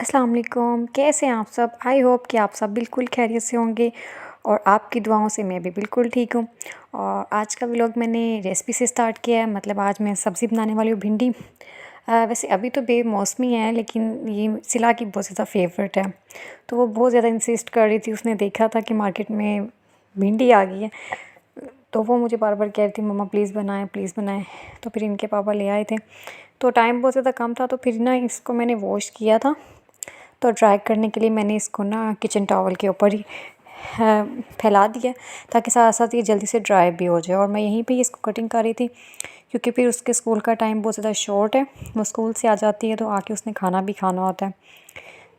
अस्सलाम वालेकुम, कैसे हैं आप सब। आई होप कि आप सब बिल्कुल खैरियत से होंगे और आपकी दुआओं से मैं भी बिल्कुल ठीक हूँ। और आज का व्लॉग मैंने रेसिपी से स्टार्ट किया है। मतलब आज मैं सब्ज़ी बनाने वाली हूँ भिंडी। वैसे अभी तो बेमौसमी है, लेकिन ये सिला की बहुत ज़्यादा फेवरेट है। तो वो बहुत ज़्यादा इंसिस्ट कर रही थी, उसने देखा था कि मार्केट में भिंडी आ गई है, तो वो मुझे बार बार कह रही थी मम्मा प्लीज़ बनाएं प्लीज़ बनाएं। तो फिर इनके पापा ले आए थे, तो टाइम बहुत ज़्यादा कम था, तो फिर ना इसको मैंने वॉश किया था। तो ड्राई करने के लिए मैंने इसको ना किचन टॉवल के ऊपर ही फैला दिया, ताकि साथ साथ ये जल्दी से ड्राई भी हो जाए। और मैं यहीं पे इसको कटिंग कर रही थी, क्योंकि फिर उसके स्कूल का टाइम बहुत ज़्यादा शॉर्ट है। वो स्कूल से आ जाती है तो आके उसने खाना भी खाना होता है,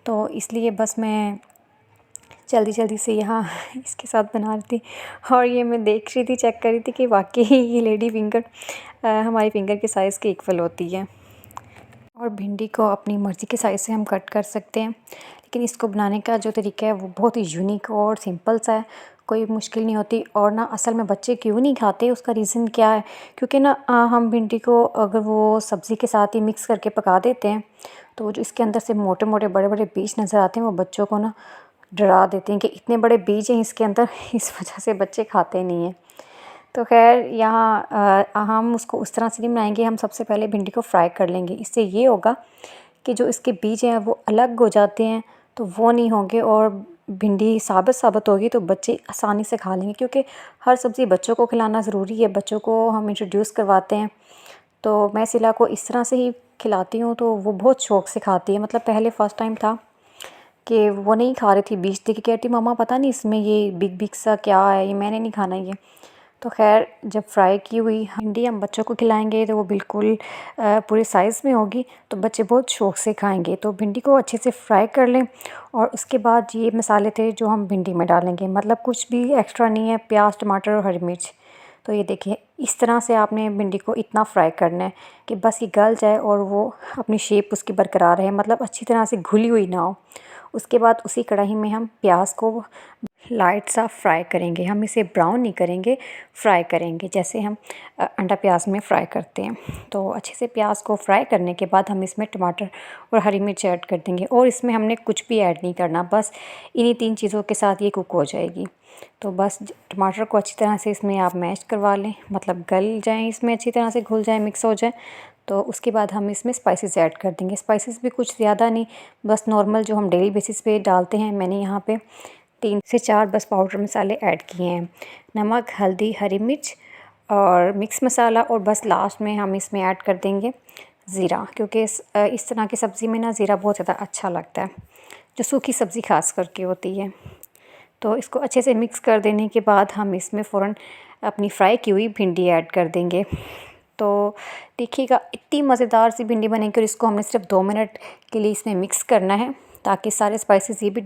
तो इसलिए बस मैं जल्दी जल्दी से यहाँ इसके साथ बना रही थी। और ये मैं देख रही थी, चेक कर रही थी कि वाकई ये लेडी फिंगर हमारी फिंगर के साइज़ के इक्वल होती है। और भिंडी को अपनी मर्ज़ी के साइज़ से हम कट कर सकते हैं, लेकिन इसको बनाने का जो तरीका है वो बहुत ही यूनिक और सिंपल सा है, कोई मुश्किल नहीं होती। और ना असल में बच्चे क्यों नहीं खाते, उसका रीज़न क्या है, क्योंकि ना हम भिंडी को अगर वो सब्ज़ी के साथ ही मिक्स करके पका देते हैं, तो जो इसके अंदर से मोटे मोटे बड़े बड़े बीज नज़र आते हैं, वो बच्चों को ना डरा देते हैं कि इतने बड़े बीज हैं इसके अंदर, इस वजह से बच्चे खाते नहीं हैं। तो ख़ैर यहाँ हम उसको उस तरह से नहीं बनाएंगे। हम सबसे पहले भिंडी को फ्राई कर लेंगे। इससे ये होगा कि जो इसके बीज हैं वो अलग हो जाते हैं, तो वो नहीं होंगे और भिंडी साबित साबित होगी, तो बच्चे आसानी से खा लेंगे। क्योंकि हर सब्ज़ी बच्चों को खिलाना ज़रूरी है, बच्चों को हम इंट्रोड्यूस करवाते हैं। तो मैं सिला को इस तरह से ही खिलाती हूँ, तो वो बहुत शौक़ से खाती है। मतलब पहले फ़र्स्ट टाइम था कि वो नहीं खा रही थी, बीज देख के कहती मम्मा पता नहीं इसमें ये बिग बिग सा क्या है, ये मैंने नहीं खाना ये। तो ख़ैर जब फ्राई की हुई भिंडी हम बच्चों को खिलाएंगे तो वो बिल्कुल पूरे साइज़ में होगी, तो बच्चे बहुत शौक़ से खाएंगे। तो भिंडी को अच्छे से फ्राई कर लें, और उसके बाद ये मसाले थे जो हम भिंडी में डालेंगे। मतलब कुछ भी एक्स्ट्रा नहीं है, प्याज टमाटर और हरी मिर्च। तो ये देखिए इस तरह से आपने भिंडी को इतना फ्राई करना है कि बस ये गल जाए और वो अपनी शेप उसकी बरकरार रहे, मतलब अच्छी तरह से घुली हुई ना हो। उसके बाद उसी कढ़ाई में हम प्याज को लाइट सा फ्राई करेंगे। हम इसे ब्राउन नहीं करेंगे, फ्राई करेंगे जैसे हम अंडा प्याज में फ्राई करते हैं। तो अच्छे से प्याज को फ्राई करने के बाद हम इसमें टमाटर और हरी मिर्च ऐड कर देंगे, और इसमें हमने कुछ भी ऐड नहीं करना, बस इन्हीं 3 चीज़ों के साथ ये कुक हो जाएगी। तो बस टमाटर को अच्छी तरह से इसमें आप मैश करवा लें, मतलब गल जाएँ, इसमें अच्छी तरह से घुल जाए, मिक्स हो जाए। तो उसके बाद हम इसमें स्पाइसेस ऐड कर देंगे। स्पाइसेस भी कुछ ज़्यादा नहीं, बस नॉर्मल जो हम डेली बेसिस पे डालते हैं। मैंने यहाँ पे 3 से 4 बस पाउडर मसाले ऐड किए हैं, नमक, हल्दी, हरी मिर्च और मिक्स मसाला। और बस लास्ट में हम इसमें ऐड कर देंगे ज़ीरा, क्योंकि इस तरह की सब्ज़ी में ना ज़ीरा बहुत ज़्यादा अच्छा लगता है, जो सूखी सब्ज़ी खास करके होती है। तो इसको अच्छे से मिक्स कर देने के बाद हम इसमें फ़ौरन अपनी फ्राई की हुई भिंडी ऐड कर देंगे। तो देखिएगा इतनी मज़ेदार सी भिंडी बनेगी, और इसको हमने सिर्फ 2 मिनट के लिए इसमें मिक्स करना है, ताकि सारे स्पाइसेस ये भी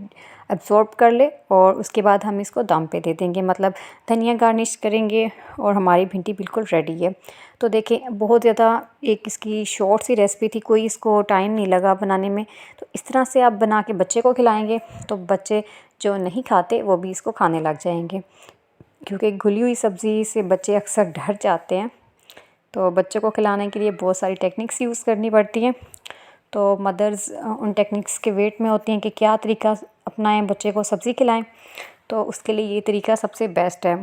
अब्ज़ॉर्ब कर ले। और उसके बाद हम इसको दम पे दे देंगे, मतलब धनिया गार्निश करेंगे, और हमारी भिंडी बिल्कुल रेडी है। तो देखें बहुत ज़्यादा एक इसकी शॉर्ट सी रेसिपी थी, कोई इसको टाइम नहीं लगा बनाने में। तो इस तरह से आप बना के बच्चे को खिलाएँगे, तो बच्चे जो नहीं खाते वो भी इसको खाने लग जाएंगे, क्योंकि घुली हुई सब्ज़ी से बच्चे अक्सर डर जाते हैं। तो बच्चों को खिलाने के लिए बहुत सारी टेक्निक्स यूज़ करनी पड़ती हैं। तो मदर्स उन टेक्निक्स के वेट में होती हैं कि क्या तरीका अपनाएं, बच्चे को सब्ज़ी खिलाएं। तो उसके लिए ये तरीका सबसे बेस्ट है।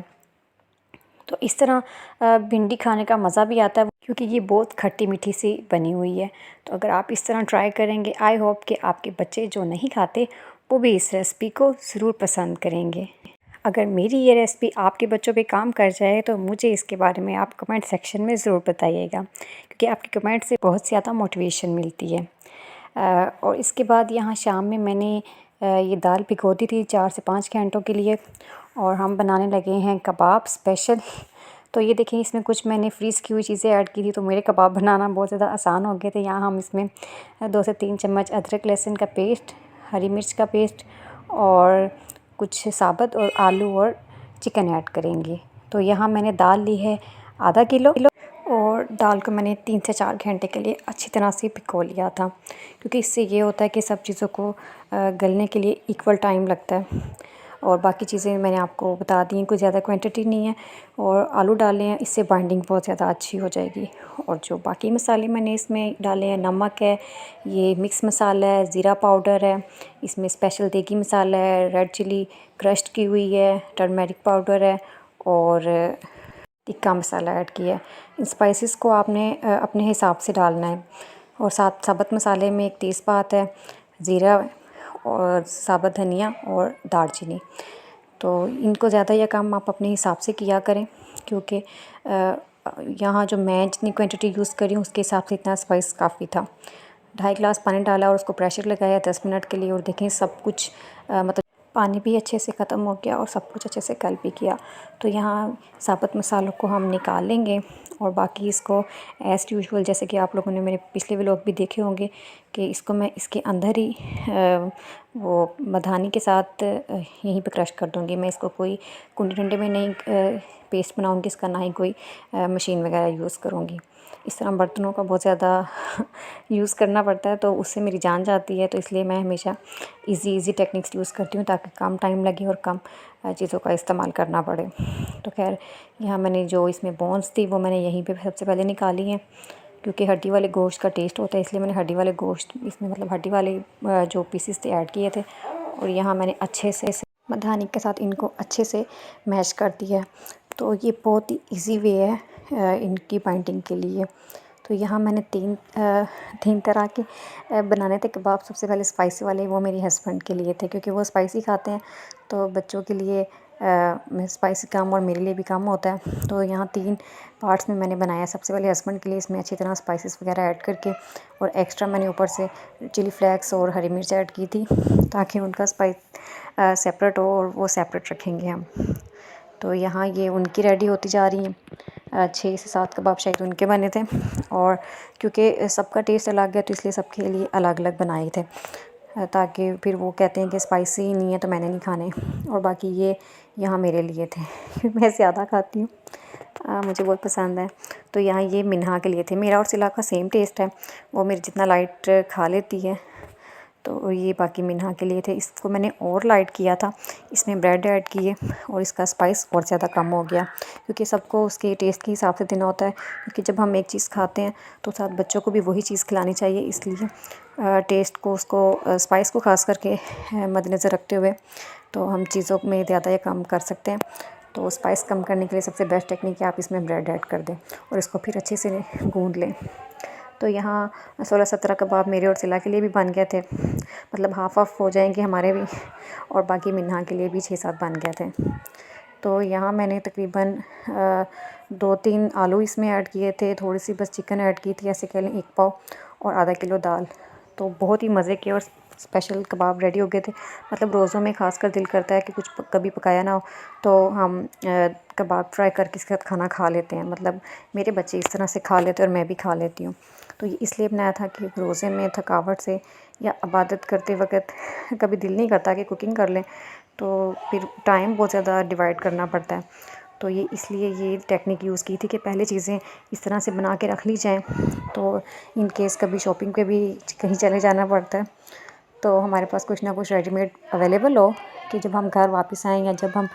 तो इस तरह भिंडी खाने का मज़ा भी आता है, क्योंकि ये बहुत खट्टी मीठी सी बनी हुई है। तो अगर आप इस तरह ट्राई करेंगे, आई होप कि आपके बच्चे जो नहीं खाते वो भी इस रेसिपी को ज़रूर पसंद करेंगे। अगर मेरी ये रेसिपी आपके बच्चों पे काम कर जाए, तो मुझे इसके बारे में आप कमेंट सेक्शन में ज़रूर बताइएगा, क्योंकि आपके कमेंट से बहुत ज़्यादा मोटिवेशन मिलती है। और इसके बाद यहाँ शाम में मैंने ये दाल भिगो दी थी 4 से 5 घंटों के लिए, और हम बनाने लगे हैं कबाब स्पेशल। तो ये देखें इसमें कुछ मैंने फ्रीज़ की हुई चीज़ें ऐड की थी, तो मेरे कबाब बनाना बहुत ज़्यादा आसान हो गए थे। यहाँ हम इसमें 2 से 3 चम्मच अदरक लहसुन का पेस्ट, हरी मिर्च का पेस्ट और कुछ साबुत और आलू और चिकन ऐड करेंगे। तो यहाँ मैंने दाल ली है आधा किलो, और दाल को मैंने 3 से 4 घंटे के लिए अच्छी तरह से भिगो लिया था, क्योंकि इससे ये होता है कि सब चीज़ों को गलने के लिए इक्वल टाइम लगता है। और बाकी चीज़ें मैंने आपको बता दी हैं, कोई ज़्यादा क्वांटिटी नहीं है। और आलू डाले हैं, इससे बाइंडिंग बहुत ज़्यादा अच्छी हो जाएगी। और जो बाकी मसाले मैंने इसमें डाले हैं, नमक है, ये मिक्स मसाला है, ज़ीरा पाउडर है, इसमें स्पेशल देगी मसाला है, रेड चिली क्रश्ड की हुई है, टर्मेरिक पाउडर है और टिक्का मसाला ऐड किया है। इन स्पाइसेस को आपने अपने हिसाब से डालना है। और साथ साबुत मसाले में एक तेज़पात है, ज़ीरा और साबुत धनिया और दालचीनी। तो इनको ज़्यादा यह काम आप अपने हिसाब से किया करें, क्योंकि यहाँ जो मैं जितनी क्वांटिटी यूज़ करी हूँ उसके हिसाब से इतना स्पाइस काफ़ी था। 2.5 गिलास पानी डाला और उसको प्रेशर लगाया 10 मिनट के लिए। और देखें सब कुछ मतलब पानी भी अच्छे से ख़त्म हो गया और सब कुछ अच्छे से गल भी किया। तो यहाँ साबुत मसालों को हम निकाल लेंगे और बाकी इसको एज़ यूजुअल जैसे कि आप लोगों ने मेरे पिछले व्लॉग भी देखे होंगे कि इसको मैं इसके अंदर ही वो मधानी के साथ यहीं पे क्रश कर दूँगी। मैं इसको कोई कुंडे टंडे में नहीं पेस्ट बनाऊँगी इसका, ना ही कोई मशीन वगैरह यूज़ करूँगी। इस तरह बर्तनों का बहुत ज़्यादा यूज़ करना पड़ता है, तो उससे मेरी जान जाती है। तो इसलिए मैं हमेशा इजी टेक्निक्स यूज़ करती हूँ ताकि कम टाइम लगे और कम चीज़ों का इस्तेमाल करना पड़े। तो खैर यहाँ मैंने जो इसमें बोन्स थी वो मैंने यहीं पे सबसे पहले निकाली हैं, क्योंकि हड्डी वाले गोश्त का टेस्ट होता है, इसलिए मैंने हड्डी वाले गोश्त इसमें मतलब हड्डी वाले जो पीसेस थे ऐड किए थे। और यहाँ मैंने अच्छे से मधानी के साथ इनको अच्छे से मैश कर दिया है। तो ये बहुत ही ईजी वे है इनकी बाइंडिंग के लिए। तो यहाँ मैंने तीन तरह के बनाने थे कबाब। सबसे पहले स्पाइसी वाले वो मेरे हस्बैंड के लिए थे, क्योंकि वो स्पाइसी खाते हैं, तो बच्चों के लिए स्पाइसी कम और मेरे लिए भी कम होता है। तो यहाँ 3 पार्ट्स में मैंने बनाया। सबसे पहले हस्बैंड के लिए इसमें अच्छी तरह स्पाइसेस वगैरह ऐड करके, और एक्स्ट्रा मैंने ऊपर से चिली फ्लेक्स और हरी मिर्च ऐड की थी ताकि उनका स्पाइस सेपरेट हो और वो सेपरेट रखेंगे हम। तो यहाँ ये उनकी रेडी होती जा रही हैं। 6 से 7 कबाब शायद उनके बने थे, और क्योंकि सबका टेस्ट अलग है तो इसलिए सबके लिए अलग अलग बनाए थे, ताकि फिर वो कहते हैं कि स्पाइसी नहीं है तो मैंने नहीं खाने। और बाकी ये यहाँ मेरे लिए थे मैं ज़्यादा खाती हूँ, मुझे बहुत पसंद है। तो यहाँ ये मिन्हा के लिए थे। मेरा और सिला का सेम टेस्ट है, वो मेरे जितना लाइट खा लेती है। तो ये बाकी मिन्हा के लिए थे। इसको मैंने और लाइट किया था, इसमें ब्रेड ऐड किए और इसका स्पाइस और ज़्यादा कम हो गया, क्योंकि सबको उसके टेस्ट के हिसाब से देना होता है। क्योंकि जब हम एक चीज़ खाते हैं तो साथ बच्चों को भी वही चीज़ खिलानी चाहिए, इसलिए टेस्ट को उसको स्पाइस को ख़ास करके मद्देनज़र रखते हुए तो हम चीज़ों में ज़्यादा या कम कर सकते हैं। तो स्पाइस कम करने के लिए सबसे बेस्ट टेक्निक है आप इसमें ब्रेड ऐड कर दें और इसको फिर अच्छे से गूँध लें। तो यहाँ 16-17 कबाब मेरे और सिला के लिए भी बन गए थे, मतलब हाफ़ हाफ़ हो जाएंगे हमारे भी, और बाकी मिन्हा के लिए भी 6-7 बन गए थे। तो यहाँ मैंने तकरीबन 2-3 आलू इसमें ऐड किए थे, थोड़ी सी बस चिकन ऐड की थी, ऐसे कह लें 1 पाव, और आधा किलो दाल। तो बहुत ही मज़े के और स्पेशल कबाब रेडी हो गए थे। मतलब रोज़ों में ख़ासकर दिल करता है कि कुछ कभी पकाया ना हो तो हम कबाब फ्राई करके इसके साथ खाना खा लेते हैं। मतलब मेरे बच्चे इस तरह से खा लेते हैं और मैं भी खा लेती हूँ। तो ये इसलिए बनाया था कि रोज़े में थकावट से या इबादत करते वक्त कभी दिल नहीं करता कि कुकिंग कर लें, तो फिर टाइम बहुत ज़्यादा डिवाइड करना पड़ता है। तो ये इसलिए ये टेक्निक यूज़ की थी कि पहले चीज़ें इस तरह से बना के रख ली जाएँ, तो इन केस कभी शॉपिंग पे भी कहीं चले जाना पड़ता है तो हमारे पास कुछ ना कुछ रेडीमेड अवेलेबल हो, कि जब हम घर वापस आएँ या जब हम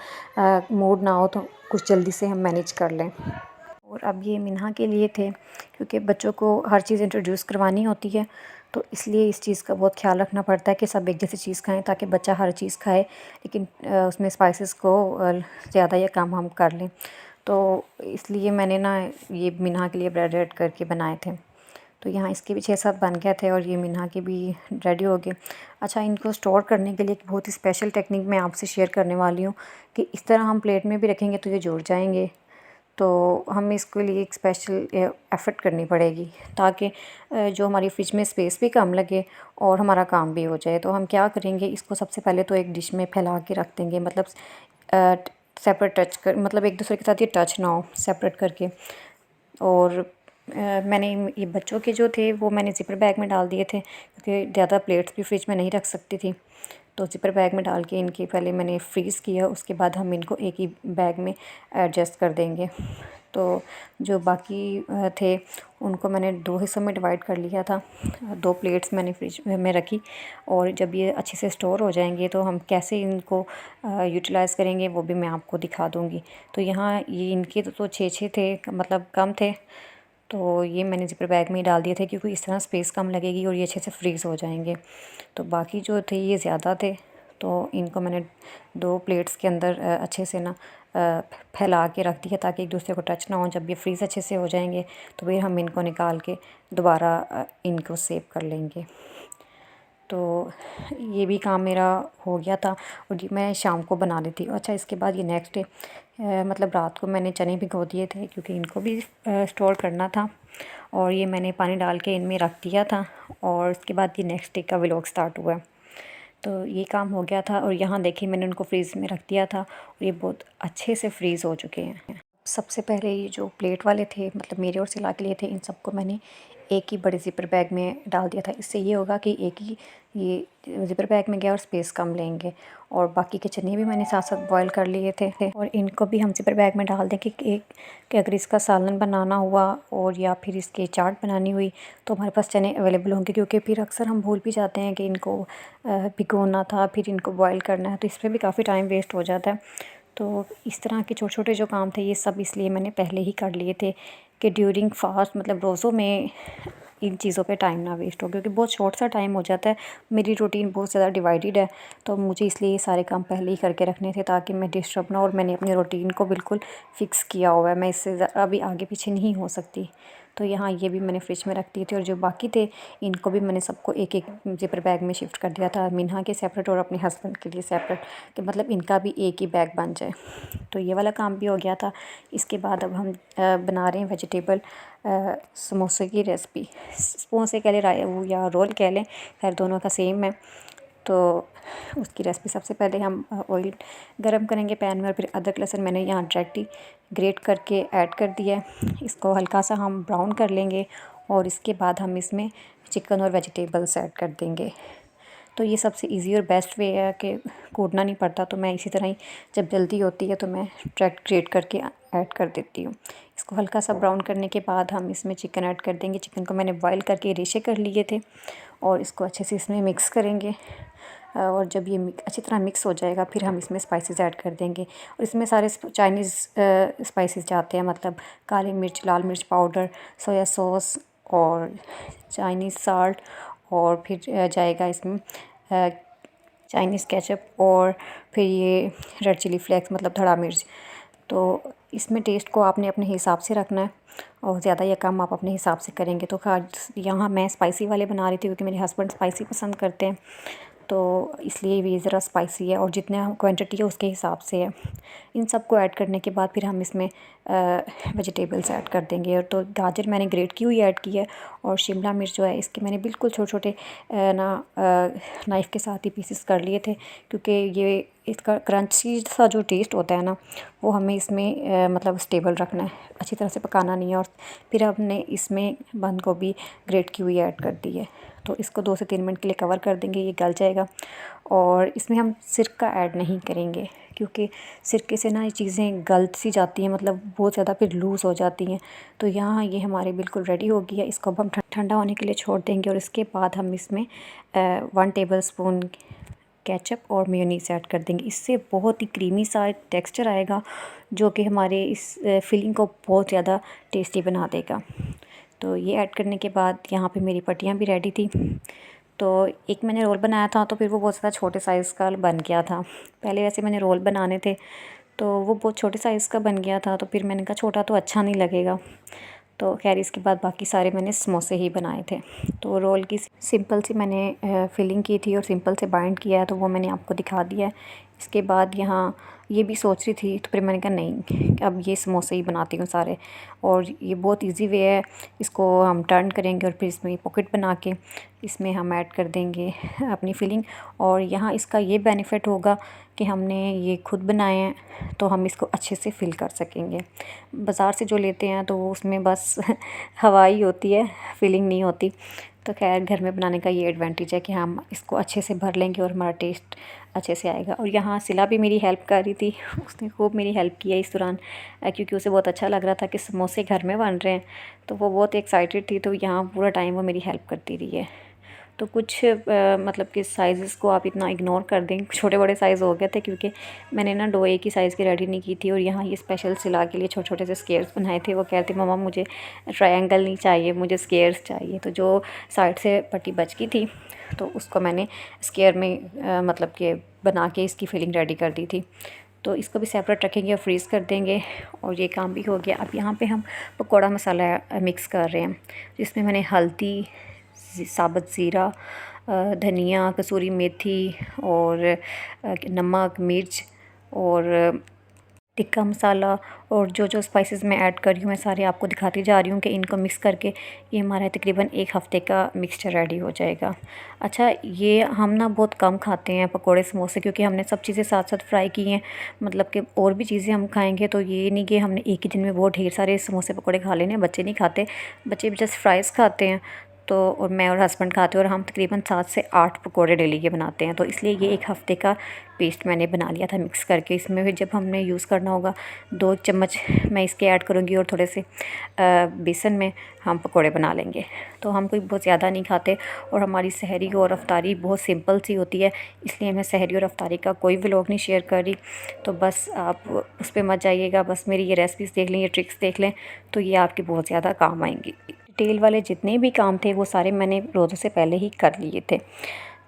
मूड ना हो तो कुछ जल्दी से हम मैनेज कर लें। और अब ये मिन्हा के लिए थे, क्योंकि बच्चों को हर चीज़ इंट्रोड्यूस करवानी होती है, तो इसलिए इस चीज़ का बहुत ख्याल रखना पड़ता है कि सब एक जैसी चीज़ खाएं, ताकि बच्चा हर चीज़ खाए, लेकिन उसमें स्पाइसेस को ज़्यादा या कम हम कर लें। तो इसलिए मैंने ना ये मिन्हा के लिए ब्रेड ऐड करके बनाए थे। तो यहाँ इसके भी 6-7 बन गए थे और ये मिन्हा के भी रेडी हो गए। अच्छा, इनको स्टोर करने के लिए एक बहुत ही स्पेशल टेक्निक मैं आपसे शेयर करने वाली हूँ, कि इस तरह हम प्लेट में भी रखेंगे तो ये जुड़ जाएंगे। तो हमें इसके लिए एक स्पेशल एफ़र्ट करनी पड़ेगी, ताकि जो हमारी फ्रिज में स्पेस भी कम लगे और हमारा काम भी हो जाए। तो हम क्या करेंगे, इसको सबसे पहले तो एक डिश में फैला के रख देंगे, मतलब सेपरेट टच कर, मतलब एक दूसरे के साथ ये टच ना हो, सेपरेट करके। और मैंने ये बच्चों के जो थे वो मैंने ज़िपर बैग में डाल दिए थे, क्योंकि ज़्यादा प्लेट्स भी फ्रिज में नहीं रख सकती थी। तो ज़िपर बैग में डाल के इनके पहले मैंने फ्रीज़ किया, उसके बाद हम इनको एक ही बैग में एडजस्ट कर देंगे। तो जो बाकी थे उनको मैंने 2 हिस्सों में डिवाइड कर लिया था। 2 प्लेट्स मैंने फ्रिज में रखी, और जब ये अच्छे से स्टोर हो जाएंगे तो हम कैसे इनको यूटिलाइज़ करेंगे वो भी मैं आपको दिखा दूँगी। तो यहाँ ये इनके तो 6-6 थे, मतलब कम थे, तो ये मैंने ज़िपर बैग में ही डाल दिए थे क्योंकि इस तरह स्पेस कम लगेगी और ये अच्छे से फ्रीज़ हो जाएंगे। तो बाकी जो थे ये ज़्यादा थे, तो इनको मैंने 2 प्लेट्स के अंदर अच्छे से ना फैला के रख दिया ताकि एक दूसरे को टच ना हो। जब ये फ्रीज़ अच्छे से हो जाएंगे तो फिर हम इनको निकाल के दोबारा इनको सेव कर लेंगे। तो ये भी काम मेरा हो गया था और ये मैं शाम को बना लेती। अच्छा, इसके बाद ये नेक्स्ट डे मतलब रात को मैंने चने भिगो दिए थे क्योंकि इनको भी स्टोर करना था, और ये मैंने पानी डाल के इनमें रख दिया था, और उसके बाद ये नेक्स्ट डे का व्लॉग स्टार्ट हुआ। तो ये काम हो गया था, और यहाँ देखिए मैंने उनको फ्रीज़ में रख दिया था और ये बहुत अच्छे से फ्रीज़ हो चुके हैं। सबसे पहले ये जो प्लेट वाले थे, मतलब मेरे और सिला के लिए थे, इन सबको मैंने एक ही बड़े ज़िपर बैग में डाल दिया था। इससे ये होगा कि एक ही ये ज़िपर बैग में गया और स्पेस कम लेंगे। और बाकी के चने भी मैंने साथ साथ बॉईल कर लिए थे, और इनको भी हम ज़िपर बैग में डाल दें कि अगर इसका सालन बनाना हुआ और या फिर इसके चाट बनानी हुई तो हमारे पास चने अवेलेबल होंगे, क्योंकि फिर अक्सर हम भूल भी जाते हैं कि इनको भिगोना था, फिर इनको बॉयल करना है, तो इसमें भी काफ़ी टाइम वेस्ट हो जाता है। तो इस तरह के छोटे छोटे जो काम थे ये सब इसलिए मैंने पहले ही कर लिए थे कि ड्यूरिंग फास्ट, मतलब रोज़ों में इन चीज़ों पे टाइम ना वेस्ट हो, क्योंकि बहुत शॉर्ट सा टाइम हो जाता है। मेरी रूटीन बहुत ज़्यादा डिवाइडेड है, तो मुझे इसलिए ये सारे काम पहले ही करके रखने थे ताकि मैं डिस्टर्ब ना, और मैंने अपनी रूटीन को बिल्कुल फ़िक्स किया हुआ है, मैं इससे अभी आगे पीछे नहीं हो सकती। तो यहाँ ये भी मैंने फ्रिज में रख दिए थे, और जो बाकी थे इनको भी मैंने सबको एक एक ज़िपर बैग में शिफ्ट कर दिया था, मिन्हा के सेपरेट और अपने हस्बैंड के लिए सेपरेट, कि मतलब इनका भी एक ही बैग बन जाए। तो ये वाला काम भी हो गया था। इसके बाद अब हम बना रहे हैं वेजिटेबल समोसे की रेसिपी। समोसे कह लें वो या रोल कह लें, खैर दोनों का सेम है। तो उसकी रेसिपी, सबसे पहले हम ऑयल गरम करेंगे पैन में, और फिर अदरक लहसुन मैंने यहाँ डायरेक्ट ही ग्रेट करके ऐड कर दिया है। इसको हल्का सा हम ब्राउन कर लेंगे, और इसके बाद हम इसमें चिकन और वेजिटेबल्स ऐड कर देंगे। तो ये सबसे इजी और बेस्ट वे है कि कूटना नहीं पड़ता, तो मैं इसी तरह ही जब जल्दी होती है तो मैं डायरेक्ट ग्रेट करके ऐड कर देती हूँ। इसको हल्का सा ब्राउन करने के बाद हम इसमें चिकन ऐड कर देंगे। चिकन को मैंने बॉईल करके रेशे कर लिए थे, और इसको अच्छे से इसमें मिक्स करेंगे। और जब ये अच्छी तरह मिक्स हो जाएगा फिर हम इसमें स्पाइसेस ऐड कर देंगे, और इसमें सारे चाइनीज़ स्पाइसेस जाते हैं, मतलब काली मिर्च, लाल मिर्च पाउडर, सोया सॉस और चाइनीज़ साल्ट, और फिर जाएगा इसमें चाइनीज़ केचप, और फिर ये रेड चिली फ्लेक्स, मतलब धड़ा मिर्च। तो इसमें टेस्ट को आपने अपने हिसाब से रखना है, और ज़्यादा या कम आप अपने हिसाब से करेंगे। तो यहाँ मैं स्पाइसी वाले बना रही थी क्योंकि मेरे हस्बैंड स्पाइसी पसंद करते हैं, तो इसलिए ये ज़रा स्पाइसी है, और जितना क्वांटिटी है उसके हिसाब से है। इन सब को ऐड करने के बाद फिर हम इसमें वेजिटेबल्स ऐड कर देंगे। और तो गाजर मैंने ग्रेट की हुई ऐड की है, और शिमला मिर्च जो है इसके मैंने बिल्कुल छोटे छोटे नाइफ़ के साथ ही पीसेस कर लिए थे, क्योंकि ये इसका क्रंची सा जो टेस्ट होता है ना वो हमें इसमें मतलब स्टेबल रखना है, अच्छी तरह से पकाना नहीं है। और फिर हमने इसमें बंद गोभी ग्रेट की हुई ऐड कर दी है, तो इसको 2 से 3 मिनट के लिए कवर कर देंगे, ये गल जाएगा। और इसमें हम सिरका ऐड नहीं करेंगे क्योंकि सिरके से ना ये चीज़ें गल सी जाती हैं, मतलब बहुत ज़्यादा फिर लूज़ हो जाती हैं। तो यहाँ ये हमारी बिल्कुल रेडी हो गई है। इसको अब हम ठंडा होने के लिए छोड़ देंगे, और इसके बाद हम इसमें 1 टेबलस्पून केचप और मेयोनीज़ ऐड कर देंगे। इससे बहुत ही क्रीमी सा टेक्सचर आएगा जो कि हमारे इस फिलिंग को बहुत ज़्यादा टेस्टी बना देगा। तो ये ऐड करने के बाद यहाँ पे मेरी पट्टियाँ भी रेडी थी। तो एक मैंने रोल बनाया था, तो फिर वो बहुत ज़्यादा छोटे साइज़ का बन गया था। पहले वैसे मैंने रोल बनाने थे तो वो बहुत छोटे साइज़ का बन गया था, तो फिर मैंने कहा छोटा तो अच्छा नहीं लगेगा। तो खैर इसके बाद बाकी सारे मैंने समोसे ही बनाए थे। तो रोल की सिंपल सी मैंने फिलिंग की थी और सिंपल से बाइंड किया है, तो वो मैंने आपको दिखा दिया है। इसके बाद यहाँ ये भी सोच रही थी, तो फिर मैंने कहा नहीं, अब ये समोसे ही बनाती हूँ सारे। और ये बहुत इजी वे है, इसको हम टर्न करेंगे और फिर इसमें पॉकेट बना के इसमें हम ऐड कर देंगे अपनी फिलिंग। और यहाँ इसका ये बेनिफिट होगा कि हमने ये खुद बनाए हैं तो हम इसको अच्छे से फिल कर सकेंगे। बाज़ार से जो लेते हैं तो उसमें बस हवा ही होती है, फिलिंग नहीं होती। तो खैर घर में बनाने का ये एडवांटेज है कि हम इसको अच्छे से भर लेंगे और हमारा टेस्ट अच्छे से आएगा। और यहाँ सिला भी मेरी हेल्प कर रही थी, उसने खूब मेरी हेल्प की है इस दौरान, क्योंकि उसे बहुत अच्छा लग रहा था कि समोसे घर में बन रहे हैं, तो वो बहुत एक्साइटेड थी। तो यहाँ पूरा टाइम वो मेरी हेल्प करती रही है। तो कुछ मतलब कि साइज़ को आप इतना इग्नोर कर दें, छोटे बड़े साइज़ हो गए थे क्योंकि मैंने ना डो एक ही साइज़ की रेडी नहीं की थी। और यहाँ ये स्पेशल सिला के लिए छोटे छोटे से स्क्वेयर्स बनाए थे। वो कहती मम्मा मुझे ट्रायंगल नहीं चाहिए, मुझे स्क्वेयर्स चाहिए। तो जो साइड से पट्टी बच गई थी तो उसको मैंने स्क्वेयर में मतलब कि बना के इसकी फिलिंग रेडी कर दी थी। तो इसको भी सेपरेट रखेंगे और फ्रीज़ कर देंगे। और ये काम भी हो गया। अब यहाँ पे हम पकौड़ा मसाला मिक्स कर रहे हैं, जिसमें मैंने हल्दी, साबुत ज़ीरा, धनिया, कसूरी मेथी और नमक, मिर्च और टिक्का मसाला और जो जो स्पाइसेस मैं ऐड कर रही हूँ मैं सारे आपको दिखाती जा रही हूँ कि इनको मिक्स करके ये हमारा तकरीबन 1 हफ़्ते का मिक्सचर रेडी हो जाएगा। अच्छा, ये हम ना बहुत कम खाते हैं पकोड़े समोसे, क्योंकि हमने सब चीज़ें साथ साथ फ्राई की हैं। मतलब कि और भी चीज़ें हम खाएंगे तो ये नहीं कि हमने एक ही दिन में बहुत ढेर सारे समोसे पकोड़े खा लेने। बच्चे नहीं खाते, बच्चे जस्ट फ्राइज़ खाते हैं। तो और मैं और हस्बैंड खाते हैं और हम तकरीबन 7 से 8 पकोड़े डेली के बनाते हैं। तो इसलिए ये 1 हफ़्ते का पेस्ट मैंने बना लिया था मिक्स करके। इसमें भी जब हमने यूज़ करना होगा 2 चम्मच मैं इसके ऐड करूँगी और थोड़े से बेसन में हम पकोड़े बना लेंगे। तो हम कोई बहुत ज़्यादा नहीं खाते और हमारी सहरी और अफ्तारी बहुत सिंपल सी होती है, इसलिए मैं सहरी और अफ्तारी का कोई व्लॉग नहीं शेयर कर रही। तो बस आप उस पर मत जाइएगा, बस मेरी ये रेसिपीज़ देख लें, ये ट्रिक्स देख लें, तो ये आपके बहुत ज़्यादा काम आएंगी। डिटेल वाले जितने भी काम थे वो सारे मैंने रोज़ों से पहले ही कर लिए थे।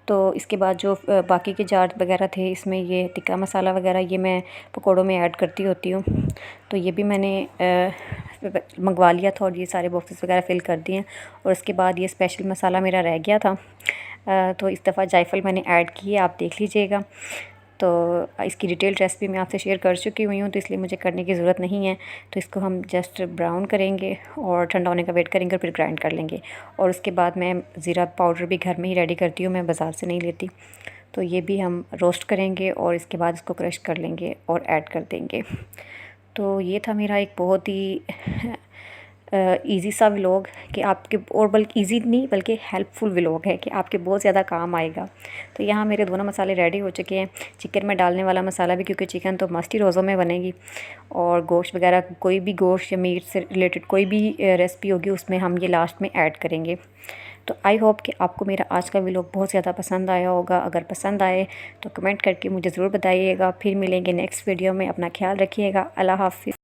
तो इसके बाद जो बाकी के जार वगैरह थे, इसमें ये टिक्का मसाला वगैरह ये मैं पकोड़ों में ऐड करती होती हूँ। तो ये भी मैंने मंगवा लिया था और ये सारे बॉक्सेस वगैरह फ़िल कर दिए हैं। और उसके बाद ये स्पेशल मसाला मेरा रह गया था, तो इस दफ़ा जायफल मैंने ऐड की है, आप देख लीजिएगा। तो इसकी डिटेल रेसिपी मैं आपसे शेयर कर चुकी हुई हूँ, तो इसलिए मुझे करने की ज़रूरत नहीं है। तो इसको हम जस्ट ब्राउन करेंगे और ठंडा होने का वेट करेंगे और फिर ग्राइंड कर लेंगे। और उसके बाद मैं ज़ीरा पाउडर भी घर में ही रेडी करती हूँ, मैं बाज़ार से नहीं लेती। तो ये भी हम रोस्ट करेंगे और इसके बाद इसको क्रश कर लेंगे और ऐड कर देंगे। तो ये था मेरा एक बहुत ही ईज़ी सा व्लॉग कि आपके, और बल्कि ईज़ी नहीं बल्कि हेल्पफुल व्लॉग है कि आपके बहुत ज़्यादा काम आएगा। तो यहाँ मेरे दोनों मसाले रेडी हो चुके हैं। चिकन में डालने वाला मसाला भी, क्योंकि चिकन तो मस्ट ही रोज़ों में बनेगी, और गोश्त वगैरह कोई भी गोश्त या मीट से रिलेटेड कोई भी रेसिपी होगी उसमें हम ये लास्ट में ऐड करेंगे। तो आई होप कि आपको मेरा आज का व्लॉग बहुत ज़्यादा पसंद आया होगा। अगर पसंद आए तो कमेंट करके मुझे ज़रूर बताइएगा। फिर मिलेंगे नेक्स्ट वीडियो में। अपना ख्याल रखिएगा। अल्लाह हाफ़िज़।